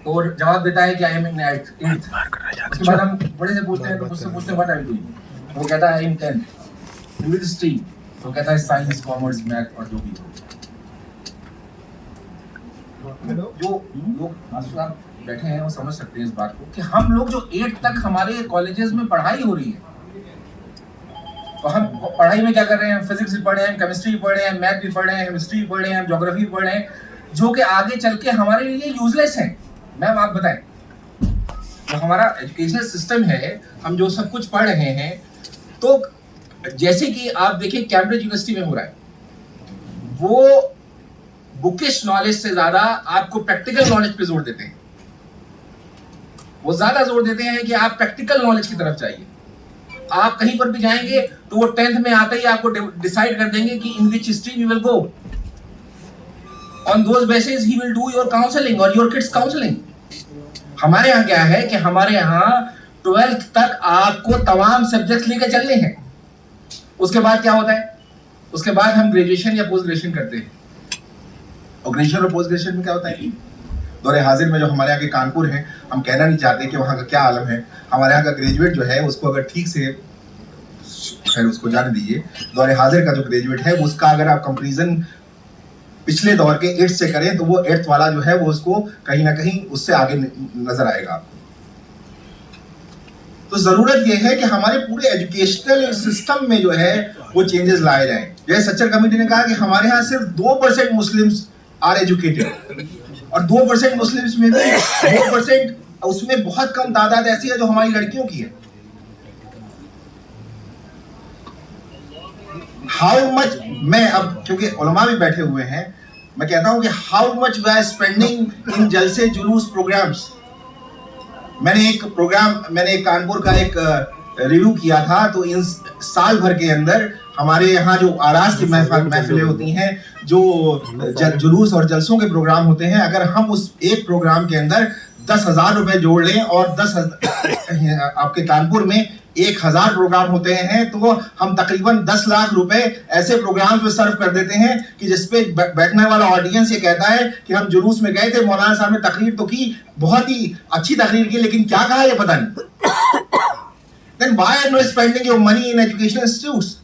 तो वो जवाब देता है कि आई एम इन 8th। उसके बाद हम बड़े से पूछते हैं, तो मुझसे पूछते हैं व्हाट आर यू डूइंग, वो कहता है I am 10th। Which stream, तो कहता है साइंस, कॉमर्स, मैथ और जो भी हो। जो लोग मास्टर आप बैठे हैं वो समझ सकते हैं इस बात को कि हम लोग जो 8th तक हमारे कॉलेजेस में पढ़ाई हो रही है, तो हम पढ़ाई में क्या कर रहे हैं, फिजिक्स भी पढ़ रहे हैं, केमिस्ट्री भी पढ़ रहे हैं, मैथ भी पढ़ रहे हैं, हिस्ट्री भी पढ़ रहे हैं, ज्योग्राफी भी पढ़ रहे हैं, जो कि आगे चल के हमारे लिए यूजलेस है। मैम आप बताएं, तो हमारा एजुकेशनल सिस्टम है, हम जो सब कुछ पढ़ रहे हैं, तो जैसे कि आप देखिए कैम्ब्रिज यूनिवर्सिटी में हो रहा है, वो बुकिश नॉलेज से ज्यादा आपको प्रैक्टिकल नॉलेज पे जोर देते हैं। वो ज्यादा जोर देते हैं कि आप प्रैक्टिकल नॉलेज की तरफ चाहिए। आप कहीं पर भी जाएंगे तो वो 10th में आते ही आपको डिसाइड कर देंगे कि in which stream you will go, on those basis he will do your counselling और योर किड्स काउंसलिंग। हमारे यहाँ क्या है कि हमारे यहाँ 12th तक आपको तमाम सब्जेक्ट लेकर चलने हैं। उसके बाद क्या होता है, उसके बाद हम ग्रेजुएशन या पोस्ट ग्रेजुएशन करते हैं। और ग्रेजुएशन और पोस्ट ग्रेजुएशन में क्या होता है कि दौरे हाजिर में जो हमारे यहाँ के कानपुर हैं, हम कहना नहीं चाहते कि वहाँ का क्या आलम है। हमारे यहाँ का ग्रेजुएट जो है उसको अगर ठीक से, खैर उसको जाने दीजिए, दौरे हाजिर का जो ग्रेजुएट है उसका अगर आप कंपेरिजन पिछले दौर के 8th से करें तो वो 8th वाला जो है वो उसको कहीं ना कहीं उससे आगे नजर आएगा आपको। तो जरूरत यह है कि हमारे पूरे एजुकेशनल सिस्टम में जो है वो चेंजेस लाए जाएं। जैसे सच्चर कमेटी ने कहा कि हमारे यहाँ सिर्फ 2% मुस्लिम्स आर एजुकेटेड, और 2% मुस्लिम्स में भी 2% उसमें बहुत कम तादाद ऐसी है जो हमारी लड़कियों की है। हाउ मच, मैं अब क्योंकि उलमा भी बैठे हुए हैं, मैं कहता हूं कि how much we are spending in जलसे जुलूस प्रोग्राम्स। मैंने एक कानपुर का एक रिव्यू किया था, तो इन साल भर के अंदर हमारे यहाँ जो आरास की महफिलें होती हैं, जो जुलूस और जलसों के प्रोग्राम होते हैं, अगर हम उस एक प्रोग्राम के अंदर 10,000 रुपए जोड़ लें और आपके कानपुर में 1,000 प्रोग्राम होते हैं, तो हम तकरीबन 10 लाख रुपए ऐसे प्रोग्राम पे सर्व कर देते हैं कि जिसपे बैठने वाला ऑडियंस ये कहता है कि हम जुलूस में गए थे, मौलाना साहब ने तकरीर तो की, बहुत ही अच्छी तकरीर की, लेकिन क्या कहा ये पता नहीं। Then why are you spending your money in educational institutes?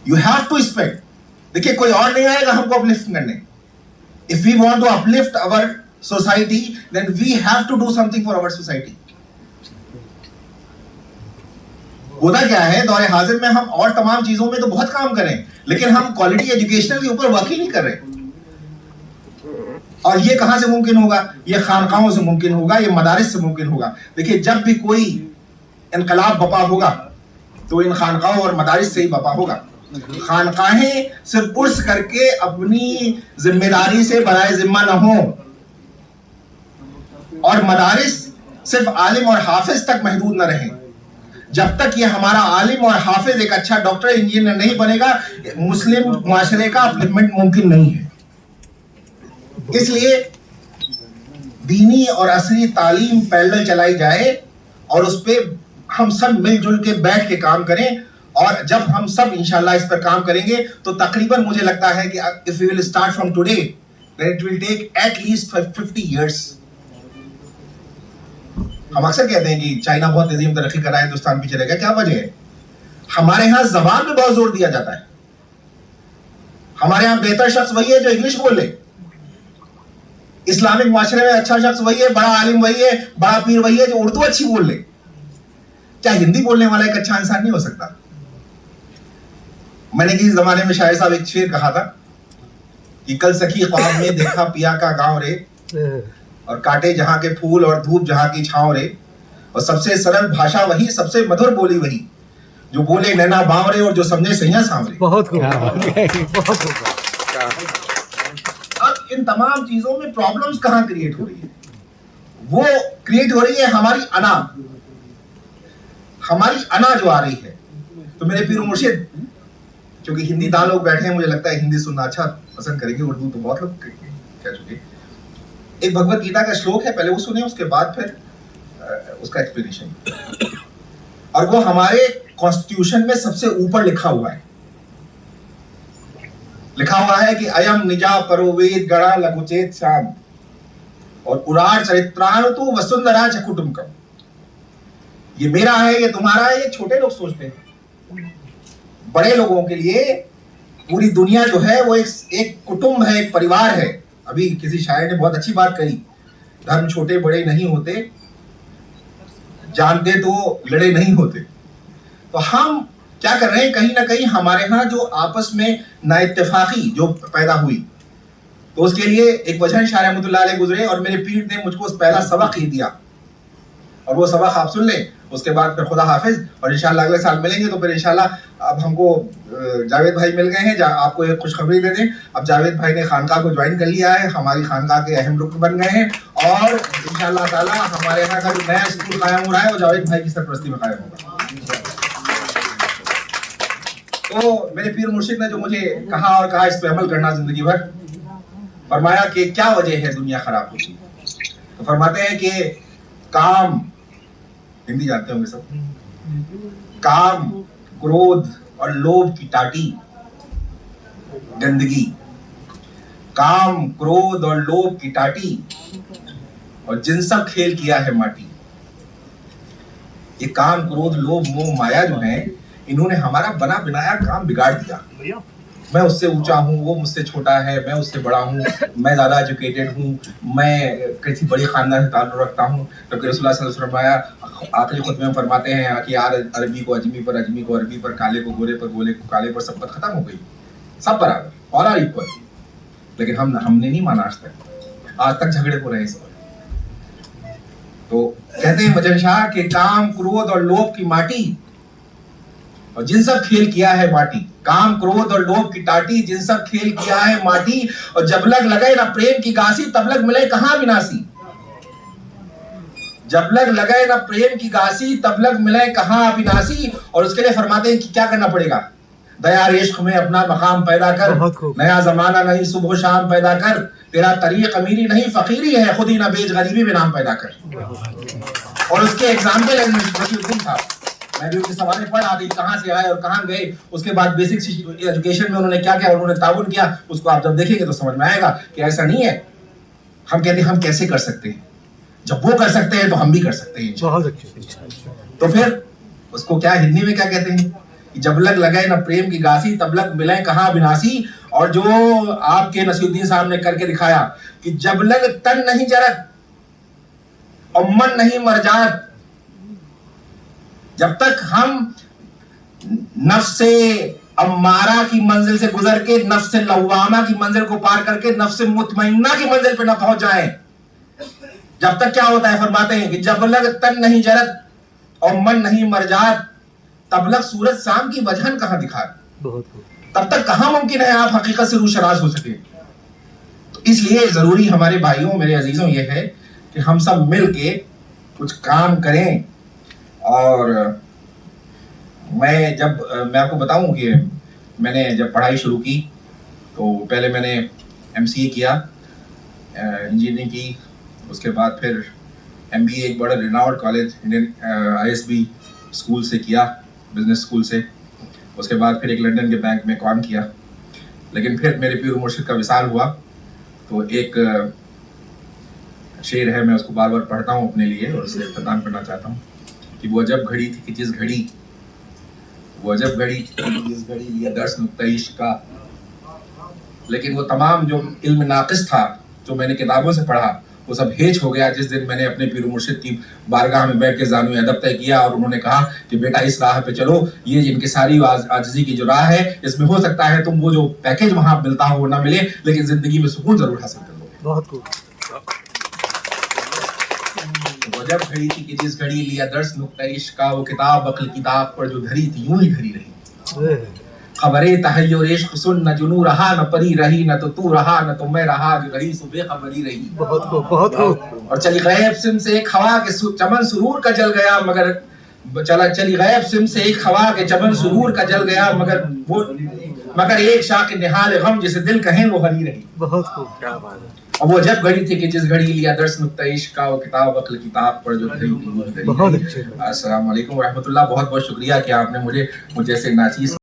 You have to spend. देखिए कोई और नहीं आएगा हमको अपलिफ्ट करने। If we want to uplift our society, then we have to do something for our society. होता क्या है, दौरे हाजिर में हम और तमाम चीजों में तो बहुत काम करें, लेकिन हम क्वालिटी एजुकेशनल के ऊपर वर्क ही नहीं कर रहे। और ये कहां से मुमकिन होगा? ये खानकाहों से मुमकिन होगा, ये मदारिस से मुमकिन होगा। देखिए जब भी कोई इनकलाब बपा होगा तो इन खानकाहों और मदारिस से ही बपा होगा। खानकाहें सिर्फ उर्स करके अपनी जिम्मेदारी से बराए जिम्मा न हो, और मदारिस सिर्फ आलिम और हाफिज तक महदूद न रहें। जब तक ये हमारा आलिम और हाफिज एक अच्छा डॉक्टर इंजीनियर नहीं बनेगा, मुस्लिम मुआशरे का अपलिफ्टमेंट मुमकिन नहीं है। इसलिए दीनी और असली तालीम पैरेलल चलाई जाए और उस पर हम सब मिलजुल के बैठ के काम करें, और जब हम सब इंशाल्लाह इस पर काम करेंगे तो तकरीबन मुझे लगता है कि if we will start from today then it will take at least 50 years. हम अक्सर कहते हैं कि चाइना बहुत तेजी में तरक्की कर रहा है, हिंदुस्तान पीछे रहेगा। क्या वजह है? हमारे यहाँ जबान पे बहुत जोर दिया जाता है। हमारे यहाँ बेहतर शख्स वही है जो इंग्लिश बोल ले, इस्लामिक माशरे में अच्छा शख्स वही है, बड़ा आलिम वही है, बड़ा पीर वही है जो उर्दू अच्छी बोल ले। क्या हिंदी बोलने वाला एक अच्छा इंसान नहीं हो सकता? मैंने किसी जमाने में शायर साहब एक शेर कहा था कि कल सखी ख्वाब में देखा पिया का गांव रे, और काटे जहां के फूल और धूप जहां की छांव रे, और सबसे सरल भाषा वही, सबसे मधुर बोली वही, जो बोले नैना बावरे और जो समझे सैया सांवरे। बहुत खूब, बहुत खूब। अब इन तमाम चीजों में प्रॉब्लम्स कहां क्रिएट हो रही है? वो क्रिएट हो रही है हमारी अना जो आ रही है। तो मेरे पीर मुर्शिद, क्योंकि हिंदी दान लोग बैठे हैं, मुझे लगता है हिंदी सुनना अच्छा पसंद करेंगे, उर्दू तो बहुत लोग कह चुके। एक भगवत गीता का श्लोक है, पहले वो सुने, उसके बाद फिर उसका एक्सप्लेनेशन। और वो हमारे कॉन्स्टिट्यूशन में सबसे ऊपर लिखा हुआ है कि अयम निजा परोवेद गणा लघुचेत श्याम, और उरार चरित्राणु वसुंधरा च कुटुंबकम, ये मेरा है, ये तुम्हारा है, ये छोटे लोग सोचते हैं। बड़े लोगों के लिए पूरी दुनिया जो है वो एक कुटुंब है, एक परिवार है। अभी किसी शायर ने बहुत अच्छी बात कही, धर्म छोटे बड़े नहीं होते, जानते तो लड़े नहीं होते। तो हम क्या कर रहे हैं, कहीं ना कहीं हमारे यहाँ जो आपस में नाइत्तेफाकी जो पैदा हुई, तो उसके लिए एक वजह शाह रहमतुल्लाह अलैह गुजरे और मेरे पीर ने मुझको उस पहला सबक ही दिया, और वो सबक आप सुन लें, उसके बाद फिर खुदा हाफिज। और इंशाल्लाह अगले साल मिलेंगे तो फिर इंशाल्लाह अब हमको जावेद भाई मिल गए हैं, आपको एक खुशखबरी दे दें, अब जावेद भाई ने खानका को ज्वाइन कर लिया है, हमारी खानका के अहम रुकन बन गए हैं, और इंशाल्लाह ताला हमारे यहाँ का जो नया स्कूल कायम हो रहा है वो जावेद भाई की सरपरस्ती में कायम होगा। तो मेरे पीर मुर्शिद ने जो मुझे कहा और कहा, इस पे अमल करना जिंदगी भर। फरमाया कि क्या वजह है दुनिया खराब होती है, तो फरमाते हैं कि काम, हिंदी जानते होंगे सब, काम, क्रोध और लोभ की टाटी गंदगी, काम, क्रोध और लोभ की टाटी, और जिन सब खेल किया है माटी। ये काम, क्रोध, लोभ, मोह, माया जो है, इन्होंने हमारा बना बनाया काम बिगाड़ दिया। मैं उससे ऊंचा हूँ, वो मुझसे छोटा है, मैं उससे बड़ा हूँ, मैं ज्यादा एजुकेटेड हूँ, मैं किसी बड़ी खानदान से ताल्लुक रखता हूँ। तो रसूलुल्लाह सल्लल्लाहु अलैहि वसल्लम आखिरी खुतबे में फरमाते हैं कि यार अरबी को अजमी पर, अजमी को अरबी पर, काले को गोरे पर, गोरे को काले पर, सब बात खत्म हो गई, सब बराबर, ऑल आर इक्वल। लेकिन हमने नहीं माना आज तक झगड़े हो रहे हैं इस पर। तो कहते हैं वजन शाह के काम, क्रोध और लोभ की माटी, और जिन सब खेल किया है माटी, काम, क्रोध और लोभ की टाटी, जिन सब खेल किया है माटी, और जब लग लगे ना प्रेम की गासी, तब लग मिले कहां विनाशी। जब लग लगे ना प्रेम की गासी, तब लग मिले कहां अविनाशी। और उसके लिए फरमाते हैं कि क्या करना पड़ेगा, दया इश्क में अपना मकाम पैदा कर, नया जमाना नहीं सुबह शाम पैदा कर, तेरा तरीक अमीरी नहीं फकीरी है, खुद ही ना बेच गरीबी में नाम पैदा कर। और उसके एग्जाम्पल था, मैं भी उनके सवाल पढ़ आ गई, कहाँ से आए और कहाँ गए, उसके बाद बेसिक एजुकेशन में उन्होंने क्या किया, उन्होंने ताउन किया, उसको आप जब देखेंगे तो समझ में आएगा कि ऐसा नहीं है। हम कहते हैं हम कैसे कर सकते हैं, जब वो कर सकते हैं तो हम भी कर सकते हैं। बहुत अच्छे। तो फिर उसको क्या हिंदी में क्या कहते हैं कि जब लग लगे ना प्रेम की गासी, तब लग मिले कहाँ विनाशी। और जो आपके नसीरुद्दीन साहब ने करके दिखाया कि जब लग तन नहीं जरत और मन नहीं मर जात, जब तक हम नफ्से अम्मारा की मंजिल से गुजर के नफ्से लव्वामा की मंजिल को पार करके नफ्से मुतमइन्ना की मंजिल पे ना पहुंच जाए, जब तक क्या होता है, फरमाते हैं कि जब लग तन नहीं जरत और मन नहीं मर जात, तब लग सूरज शाम की वजहन कहां दिखा, तब तक कहां मुमकिन है आप हकीकत से रूशराज हो सके। तो इसलिए जरूरी हमारे भाइयों, मेरे अजीजों, ये है कि हम सब मिल के कुछ काम करें। और मैं आपको बताऊं कि मैंने जब पढ़ाई शुरू की तो पहले मैंने MCA किया, इंजीनियरिंग की, उसके बाद फिर MBA एक बड़ा renowned college Indian ISB school से किया, बिजनेस स्कूल से। उसके बाद फिर एक लंदन के बैंक में काम किया। लेकिन फिर मेरे पीर मुर्शिद का विसाल हुआ, तो एक शेर है, मैं उसको बार बार पढ़ता हूँ अपने लिए और उसे इख्तिताम करना चाहता हूँ कि वो अजब घड़ी थी कि जिस घड़ी, वो अजब घड़ी जिस घड़ी लिया दर्स नुक्ता इश्क का, लेकिन वो तमाम जो इल्म नाक़िस था जो मैंने किताबों से पढ़ा, वो सब हेज हो गया जिस दिन मैंने अपने पीर मुर्शिद की बारगाह में बैठ के ज़ानुए अदब तय किया और उन्होंने कहा कि बेटा इस राह पे चलो, ये जिनकी सारी आजिज़ी की जो राह है, इसमें हो सकता है तुम वो जो पैकेज वहाँ मिलता हो वो ना मिले, लेकिन ज़िंदगी में सुकून ज़रूर हासिल कर लोगे। बहुत खूब। जब घड़ी थी कि जिस घड़ी लिया दर्स नुक्ता इश्क का, वो किताब अक्ल किताब पर जो धरी थी यूं ही धरी रही। खबरे तहय्युर इश्क सुन, न जुनू रहा न परी रही, न तो तू रहा न तो मैं रहा, जो घड़ी सो बेखबरी रही। बहुत खूब। और चली गैब सिम से एक हवा के चमन सुरूर का जल गया, मगर चली गैब सिम से एक हवा के चमन सुरूर का जल गया, मगर एक शाख निहाल गम जिसे दिल कहें वो हरी रही। बहुत खूब, क्या बात है। और वो जब घड़ी थी कि जिस घड़ी लिया दर्स नुक्ता इश्क का, वो किताब अक्ल किताब पर जो धरी थी वो धरी। बहुत अच्छे। अस्सलाम वालेकुम व रहमतुल्लाह। बहुत बहुत शुक्रिया कि आपने मुझे जैसे नाचीज